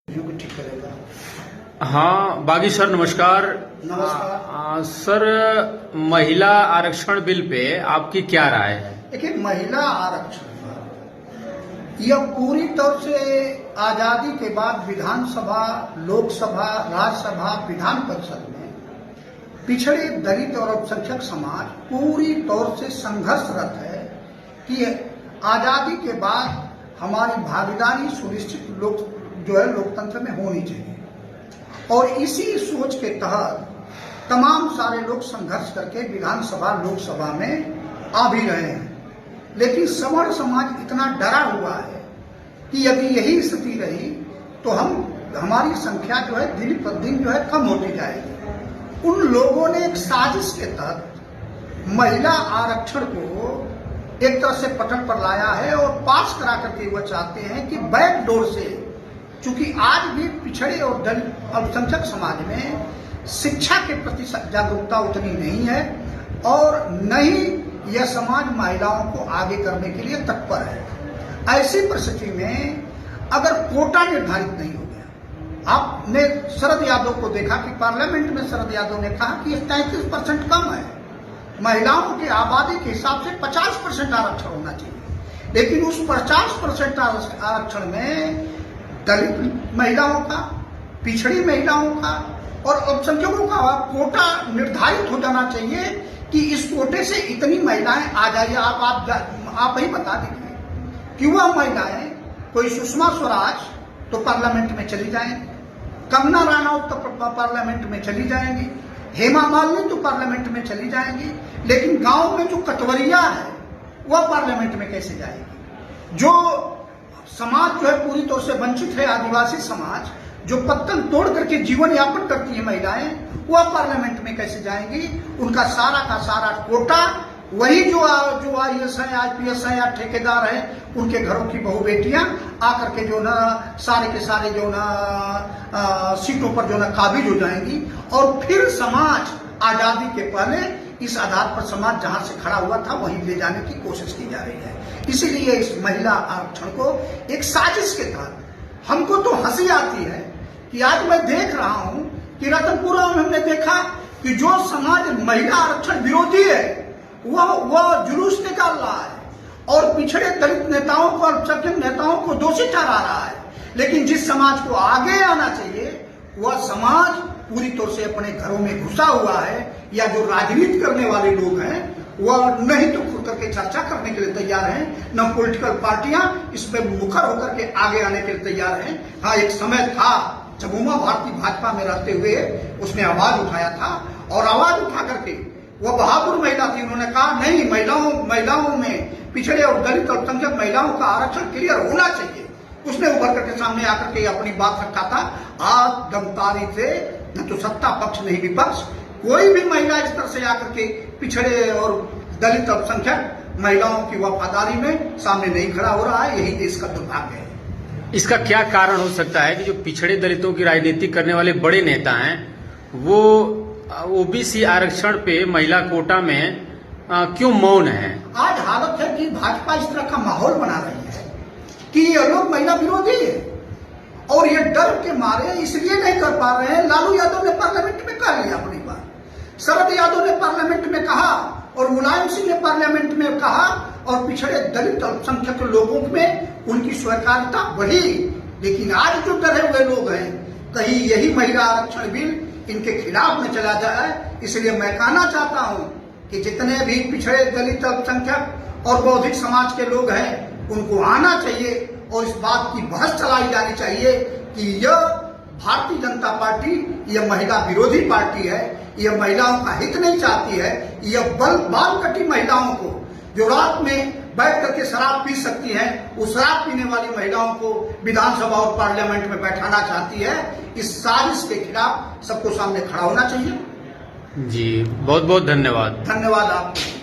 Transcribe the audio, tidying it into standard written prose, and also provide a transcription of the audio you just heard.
ठीक करेगा। हाँ बागी सर नमस्कार। नमस्कार सर, महिला आरक्षण बिल पे आपकी क्या राय है? देखिए, महिला आरक्षण पर यह पूरी तौर से आजादी के बाद विधानसभा, लोकसभा, राज्यसभा, विधान परिषद में पिछड़े, दलित और अल्पसंख्यक समाज पूरी तौर से संघर्षरत है कि आजादी के बाद हमारी भागीदारी सुनिश्चित लोकतंत्र में होनी चाहिए। और इसी सोच के तहत तमाम सारे लोग संघर्ष करके विधानसभा, लोकसभा में आ भी रहे हैं। लेकिन सवर्ण समाज इतना डरा हुआ है कि यदि यही स्थिति रही तो हमारी संख्या जो है दिन पर दिन जो है कम होती जाएगी। उन लोगों ने एक साजिश के तहत महिला आरक्षण को एक तरह से पटल पर लाया है और पास करा करके वह चाहते हैं कि बैकडोर से, चूंकि आज भी पिछड़े और दलित अल्पसंख्यक समाज में शिक्षा के प्रति जागरूकता उतनी नहीं है और न ही यह समाज महिलाओं को आगे करने के लिए तत्पर है। ऐसी परिस्थिति में अगर कोटा निर्धारित नहीं हो गया, आपने शरद यादव को देखा कि पार्लियामेंट में शरद यादव ने कहा कि 33% कम है, महिलाओं की आबादी के हिसाब से 50% आरक्षण होना चाहिए। लेकिन उस 50% आरक्षण में दलित महिलाओं का, पिछड़ी महिलाओं का और अल्पसंख्यकों का कोटा निर्धारित हो जाना चाहिए कि इस कोटे से इतनी महिलाएं आ जाइए। आप ही बता दीजिए कि वह महिलाएं, कोई सुषमा स्वराज तो पार्लियामेंट में चली जाएंगी, कंगना रनौत तो पार्लियामेंट में चली जाएंगी, हेमा मालिनी तो पार्लियामेंट में चली जाएंगी, लेकिन गांव में जो कटवरिया है वह पार्लियामेंट में कैसे जाएगी? जो समाज जो है पूरी तौर से वंचित है, आदिवासी समाज जो पत्तन तोड़ करके जीवन यापन करती है महिलाएं, वह पार्लियामेंट में कैसे जाएंगी? उनका सारा का सारा कोटा वही जो IAS है, IPS है या ठेकेदार है, उनके घरों की बहू बेटियां आकर के जो ना सारे के सारे जो ना सीटों पर जो ना काबिज हो जाएंगी। और फिर समाज आजादी के पहले इस आधार पर समाज जहां से खड़ा हुआ था वहीं ले जाने की कोशिश की जा रही है। इसीलिए इस महिला आरक्षण को एक साजिश के तहत, हमको तो हंसी आती है कि आज मैं देख रहा हूं कि रतनपुरा में हमने देखा कि जो समाज महिला आरक्षण विरोधी है वह जुलूस निकाल रहा है और पिछड़े दलित नेताओं को, अल्पसंख्यक नेताओं को दोषी ठहरा रहा है। लेकिन जिस समाज को आगे आना चाहिए वह समाज पूरी तौर से अपने घरों में घुसा हुआ है, या जो राजनीति करने वाले लोग हैं वह नहीं तो खुद करके चर्चा करने के लिए तैयार हैं, न पॉलिटिकल पार्टियां इसमें मुखर होकर के आगे आने के लिए तैयार हैं। हाँ, एक समय था जब उमा भारती भाजपा में रहते हुए उसने आवाज उठाया था और आवाज उठा करके वह बहादुर महिला थी। उन्होंने कहा नहीं, महिलाओं में पिछड़े और दलित अल्पसंख्यक महिलाओं का आरक्षण क्लियर होना चाहिए। उसने उभर करके सामने आकर के अपनी बात रखा था। आज दमतारी से न तो सत्ता पक्ष नहीं विपक्ष, कोई भी महिला इस तरह से आकर के पिछड़े और दलित अल्पसंख्यक महिलाओं की वफादारी में सामने नहीं खड़ा हो रहा है। यही देश का दुर्भाग्य है। इसका क्या कारण हो सकता है कि जो पिछड़े दलितों की राजनीति करने वाले बड़े नेता हैं वो OBC आरक्षण पे महिला कोटा में क्यों मौन है? आज हालत है कि भाजपा इस तरह का माहौल बना रही है कि ये लोग महिला विरोधी है और ये डर के मारे इसलिए नहीं कर पा रहे हैं। लालू यादव ने पार्लियामेंट में कह लिया अपनी बात, शरद यादव ने पार्लियामेंट में कहा और मुलायम सिंह ने पार्लियामेंट में कहा और पिछड़े दलित अल्पसंख्यक लोगों में उनकी स्वीकार्यता बढ़ी। लेकिन आज जो डरे हुए लोग हैं, कहीं यही महिला आरक्षण बिल इनके खिलाफ में चला जाए। इसलिए मैं कहना चाहता हूं कि जितने भी पिछड़े दलित अल्पसंख्यक और बौद्धिक समाज के लोग हैं उनको आना चाहिए और इस बात की बहस चलाई जानी चाहिए कि यह भारतीय जनता पार्टी यह महिला विरोधी पार्टी है, यह महिलाओं का हित नहीं चाहती है। यह बाल कटी महिलाओं को जो रात में बैठ करके शराब पी सकती हैं, उस शराब पीने वाली महिलाओं को विधानसभा और पार्लियामेंट में बैठाना चाहती है। इस साजिश के खिलाफ सबको सामने खड़ा होना चाहिए। जी बहुत बहुत धन्यवाद। धन्यवाद आपको।